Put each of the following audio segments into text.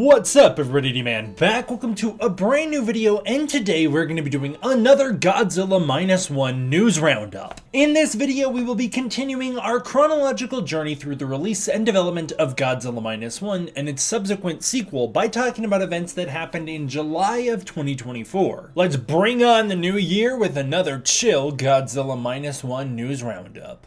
What's up everybody, D-Man back. Welcome to a brand new video, and today we're going to be doing another Godzilla -1 news roundup. In this video we will be continuing our chronological journey through the release and development of Godzilla -1 and its subsequent sequel by talking about events that happened in July of 2024. Let's bring on the new year with another chill Godzilla -1 news roundup.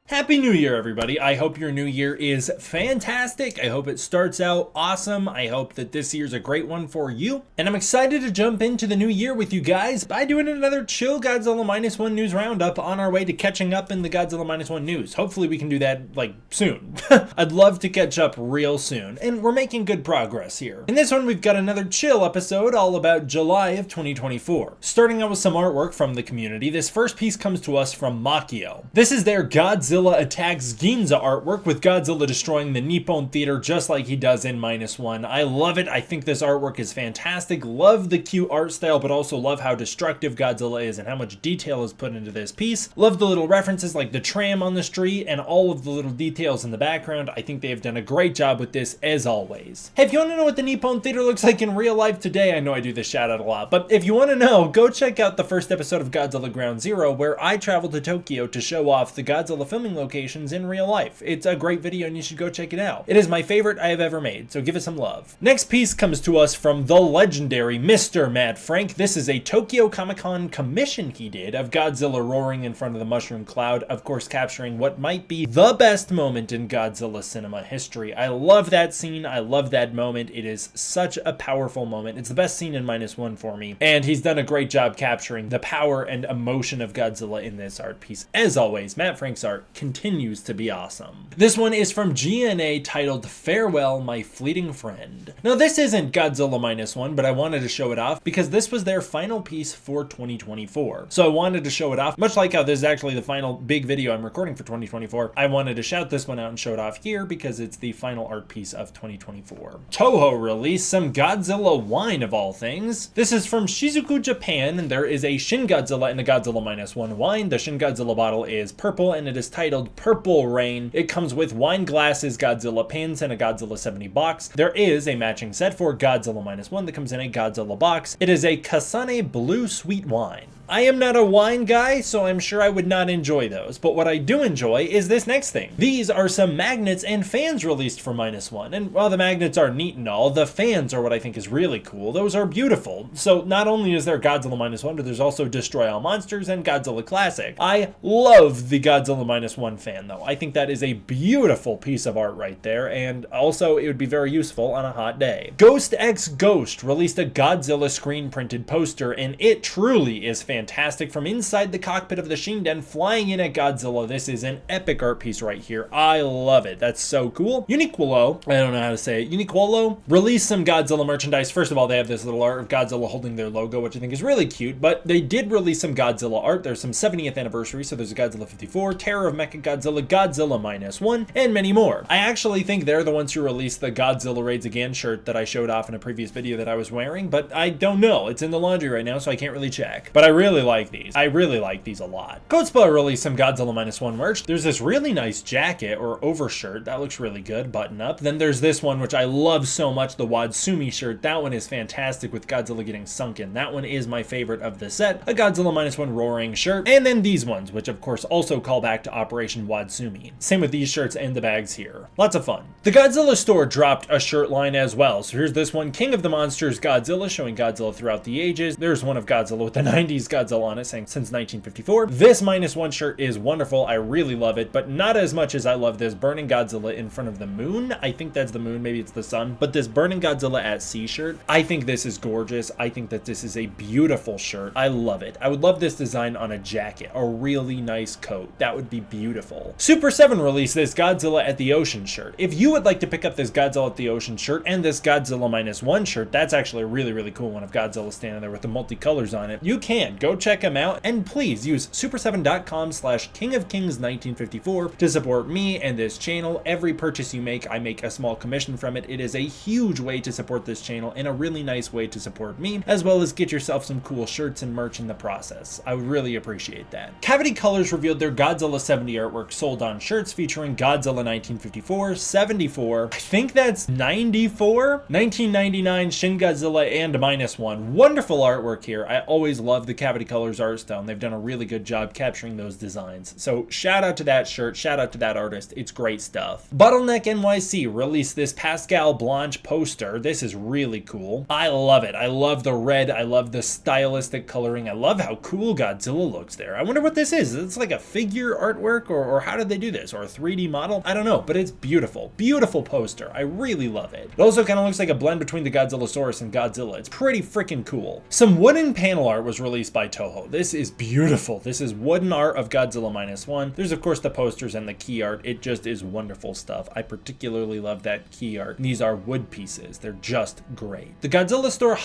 Happy New Year, everybody. I hope your new year is fantastic. I hope it starts out awesome. I hope that this year's a great one for you. And I'm excited to jump into the new year with you guys by doing another chill Godzilla -1 news roundup on our way to catching up in the Godzilla -1 news. Hopefully we can do that, soon. I'd love to catch up real soon. And we're making good progress here. In this one, we've got another chill episode all about July of 2024. Starting out with some artwork from the community, this first piece comes to us from Makio. This is their Godzilla attacks Ginza artwork, with Godzilla destroying the Nippon Theater just like he does in -1. I love it. I think this artwork is fantastic. Love the cute art style, but also love how destructive Godzilla is and how much detail is put into this piece. Love the little references like the tram on the street and all of the little details in the background. I think they have done a great job with this as always. Hey, if you want to know what the Nippon Theater looks like in real life today, I know I do this shout out a lot, but if you want to know, go check out the first episode of Godzilla Ground Zero, where I traveled to Tokyo to show off the Godzilla filming locations in real life. It's a great video and you should go check it out. It is my favorite I have ever made, so give it some love. Next piece comes to us from the legendary Mr. Matt Frank. This is a Tokyo Comic-Con commission he did of Godzilla roaring in front of the mushroom cloud, of course capturing what might be the best moment in Godzilla cinema history. I love that scene. I love that moment. It is such a powerful moment. It's the best scene in -1 for me, and he's done a great job capturing the power and emotion of Godzilla in this art piece. As always, Matt Frank's art continues to be awesome. This one is from GNA, titled Farewell My Fleeting Friend. Now this isn't Godzilla -1, but I wanted to show it off because this was their final piece for 2024. So I wanted to show it off, much like how this is actually the final big video I'm recording for 2024. I wanted to shout this one out and show it off here because it's the final art piece of 2024. Toho released some Godzilla wine of all things. This is from Shizuku, Japan, and there is a Shin Godzilla in the Godzilla -1 wine. The Shin Godzilla bottle is purple and it is titled Purple Rain. It comes with wine glasses, Godzilla pins, and a Godzilla 70 box. There is a matching set for Godzilla -1 that comes in a Godzilla box. It is a Kasane Blue Sweet Wine. I am not a wine guy, so I'm sure I would not enjoy those, but what I do enjoy is this next thing. These are some magnets and fans released for -1, and while the magnets are neat and all, the fans are what I think is really cool. Those are beautiful. So not only is there Godzilla -1, but there's also Destroy All Monsters and Godzilla Classic. I love the Godzilla -1 fan though. I think that is a beautiful piece of art right there, and also it would be very useful on a hot day. Ghost X Ghost released a Godzilla screen printed poster, and it truly is fantastic. From inside the cockpit of the Shinden flying in at Godzilla, this is an epic art piece right here. I love it. That's so cool. Uniquolo, I don't know how to say it, Uniquolo released some Godzilla merchandise. First of all, they have this little art of Godzilla holding their logo, which I think is really cute, but they did release some Godzilla art. There's some 70th anniversary, so there's a Godzilla 54, Terror of Mechagodzilla, Godzilla -1, and many more. I actually think they're the ones who released the Godzilla Raids Again shirt that I showed off in a previous video that I was wearing, but I don't know. It's in the laundry right now, so I can't really check. But I really like these. I really like these a lot. Kotspa released some Godzilla -1 merch. There's this really nice jacket or overshirt. That looks really good, button up. Then there's this one, which I love so much, the Wadsumi shirt. That one is fantastic with Godzilla getting sunken. That one is my favorite of the set. A Godzilla -1 roaring shirt. And then these ones, which of course also call back to Operation Wadsumi. Same with these shirts and the bags here. Lots of fun. The Godzilla store dropped a shirt line as well. So here's this one, King of the Monsters Godzilla, showing Godzilla throughout the ages. There's one of Godzilla with the 90s Godzilla on it, saying since 1954. This -1 shirt is wonderful. I really love it, but not as much as I love this burning Godzilla in front of the moon. I think that's the moon, maybe it's the sun, but this burning Godzilla at sea shirt, I think this is gorgeous. I think that this is a beautiful shirt. I love it. I would love this design on a jacket, a really nice coat. That would be beautiful. Super 7 released this Godzilla at the Ocean shirt. If you would like to pick up this Godzilla at the Ocean shirt and this Godzilla -1 shirt, that's actually a really, really cool one of Godzilla standing there with the multicolors on it. You can go check him out, and please use super7.com/kingofkings1954 to support me and this channel. Every purchase you make, I make a small commission from it. It is a huge way to support this channel and a really nice way to support me, as well as get yourself some cool shirts and merch in the process. I would really appreciate that. Cavity Colors revealed their Godzilla 70 artwork sold on shirts featuring Godzilla 1954, 74, I think that's 94, 1999, Shin Godzilla, and -1. Wonderful artwork here. I always love the Cavity Colors art style. They've done a really good job capturing those designs. So shout out to that shirt, shout out to that artist. It's great stuff. Bottleneck NYC released this Pascal Blanche poster. This is really cool. I love it. I love the red. I love the stylistic coloring. I love how cool Godzilla looks there. I wonder what this is. It's like a figure artwork, or how did they do this? Or a 3D model? I don't know, but it's beautiful. Beautiful poster. I really love it. It also kind of looks like a blend between the Godzillasaurus and Godzilla. It's pretty freaking cool. Some wooden panel art was released by Toho. This is beautiful. This is wooden art of Godzilla -1. There's of course the posters and the key art. It just is wonderful stuff. I particularly love that key art. These are wood pieces. They're just great. The Godzilla store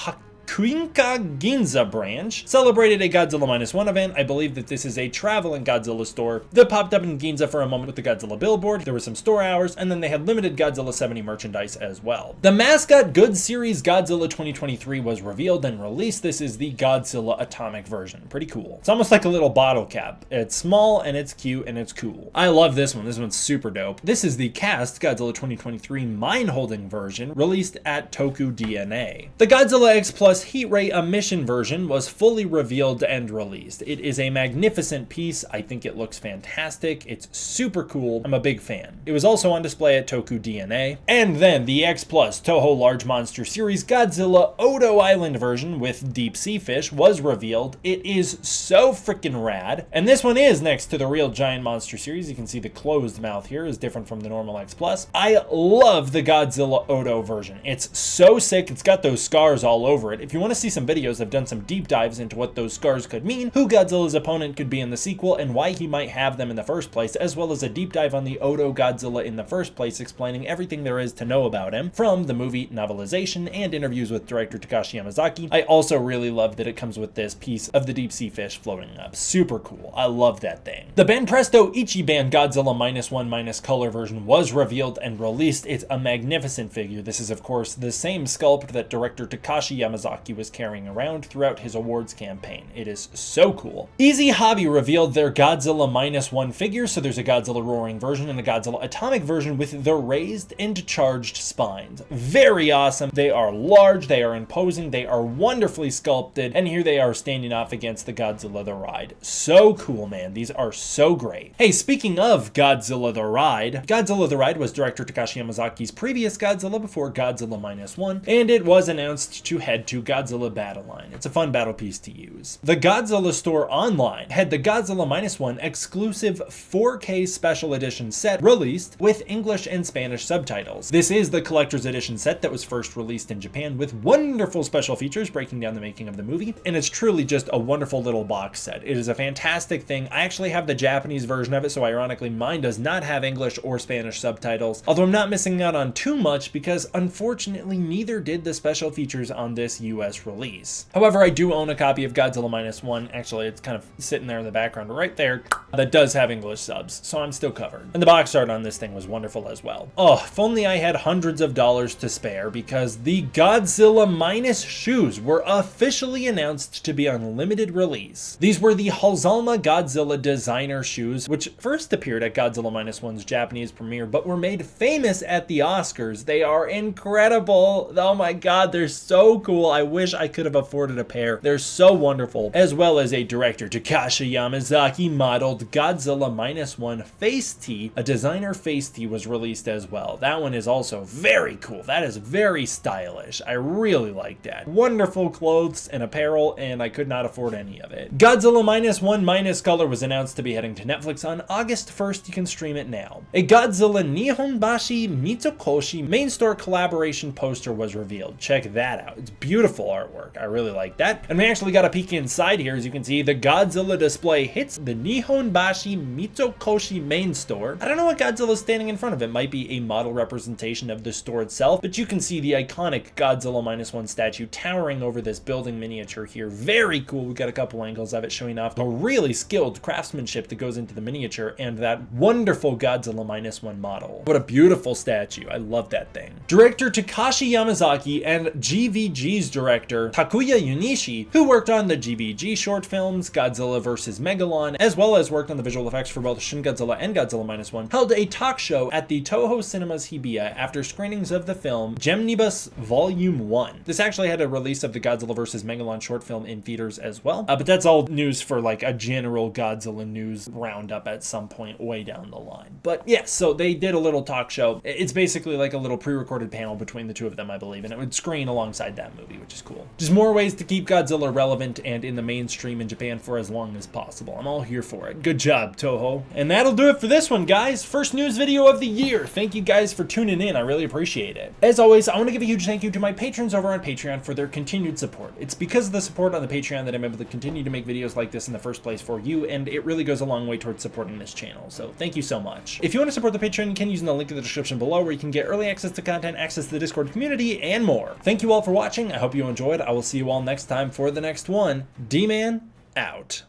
Kuinka Ginza branch celebrated a Godzilla -1 event. I believe that this is a traveling Godzilla store that popped up in Ginza for a moment with the Godzilla billboard. There were some store hours, and then they had limited Godzilla 70 merchandise as well. The mascot goods series Godzilla 2023 was revealed and released. This is the Godzilla Atomic version. Pretty cool. It's almost like a little bottle cap. It's small and it's cute and it's cool. I love this one. This one's super dope. This is the cast Godzilla 2023 mine holding version released at Toku DNA. The Godzilla X Plus Heat Ray emission version was fully revealed and released. It is a magnificent piece. I think it looks fantastic. It's super cool. I'm a big fan. It was also on display at Toku DNA. And then the X Plus Toho Large Monster Series Godzilla Odo Island version with deep sea fish was revealed. It is so freaking rad. And this one is next to the real giant monster series. You can see the closed mouth here is different from the normal X Plus. I love the Godzilla Odo version. It's so sick. It's got those scars all over it. If you want to see some videos, I've done some deep dives into what those scars could mean, who Godzilla's opponent could be in the sequel, and why he might have them in the first place, as well as a deep dive on the Odo Godzilla in the first place, explaining everything there is to know about him from the movie novelization and interviews with director Takashi Yamazaki. I also really love that it comes with this piece of the deep sea fish floating up. Super cool. I love that thing. The Banpresto Ichiban Godzilla -1 color version was revealed and released. It's a magnificent figure. This is of course the same sculpt that director Takashi Yamazaki was carrying around throughout his awards campaign. It is so cool. Easy Hobby revealed their Godzilla -1 figures. So there's a Godzilla Roaring version and a Godzilla Atomic version with the raised and charged spines. Very awesome. They are large, they are imposing, they are wonderfully sculpted, and here they are standing off against the Godzilla the Ride. So cool, man. These are so great. Hey, speaking of Godzilla the Ride, Godzilla the Ride was director Takashi Yamazaki's previous Godzilla before Godzilla -1, and it was announced to head to Godzilla Battle Line. It's a fun battle piece to use. The Godzilla store online had the Godzilla -1 exclusive 4K special edition set released with English and Spanish subtitles. This is the collector's edition set that was first released in Japan with wonderful special features breaking down the making of the movie, and it's truly just a wonderful little box set. It is a fantastic thing. I actually have the Japanese version of it, so ironically mine does not have English or Spanish subtitles, although I'm not missing out on too much because unfortunately neither did the special features on this US release. However, I do own a copy of Godzilla -1. Actually, it's kind of sitting there in the background right there that does have English subs, so I'm still covered. And the box art on this thing was wonderful as well. Oh, if only I had hundreds of dollars to spare, because the Godzilla Minus shoes were officially announced to be on limited release. These were the Halzalma Godzilla designer shoes, which first appeared at Godzilla -1's Japanese premiere, but were made famous at the Oscars. They are incredible. Oh my god, they're so cool. I wish I could have afforded a pair. They're so wonderful. As well as a director Takashi Yamazaki modeled Godzilla -1 face tee. A designer face tee was released as well. That one is also very cool. That is very stylish. I really like that. Wonderful clothes and apparel, and I could not afford any of it. Godzilla -1 color was announced to be heading to Netflix on August 1st. You can stream it now. A Godzilla Nihonbashi Mitsukoshi main store collaboration poster was revealed. Check that out. It's beautiful. beautiful artwork. I really like that. And we actually got a peek inside here. As you can see, the Godzilla display hits the Nihonbashi Mitsukoshi main store. I don't know what Godzilla's standing in front of. It might be a model representation of the store itself, but you can see the iconic Godzilla -1 statue towering over this building miniature here. Very cool. We got a couple angles of it showing off the really skilled craftsmanship that goes into the miniature and that wonderful Godzilla -1 model. What a beautiful statue. I love that thing. Director Takashi Yamazaki and GVG's director Takuya Yunishi, who worked on the GVG short films Godzilla vs. Megalon, as well as worked on the visual effects for both Shin Godzilla and Godzilla -1, held a talk show at the Toho Cinemas Hibiya after screenings of the film Gemnibus Volume 1. This actually had a release of the Godzilla vs. Megalon short film in theaters as well, but that's all news for like a general Godzilla news roundup at some point way down the line. But yes, so they did a little talk show. It's basically like a little pre-recorded panel between the two of them, I believe, and it would screen alongside that movie, which is cool. Just more ways to keep Godzilla relevant and in the mainstream in Japan for as long as possible. I'm all here for it. Good job, Toho. And that'll do it for this one, guys. First news video of the year. Thank you guys for tuning in. I really appreciate it. As always, I want to give a huge thank you to my patrons over on Patreon for their continued support. It's because of the support on the Patreon that I'm able to continue to make videos like this in the first place for you, and it really goes a long way towards supporting this channel. So thank you so much. If you want to support the Patreon, you can use the link in the description below where you can get early access to content, access to the Discord community, and more. Thank you all for watching. I hope you enjoyed. I will see you all next time for the next one. D-Man, out.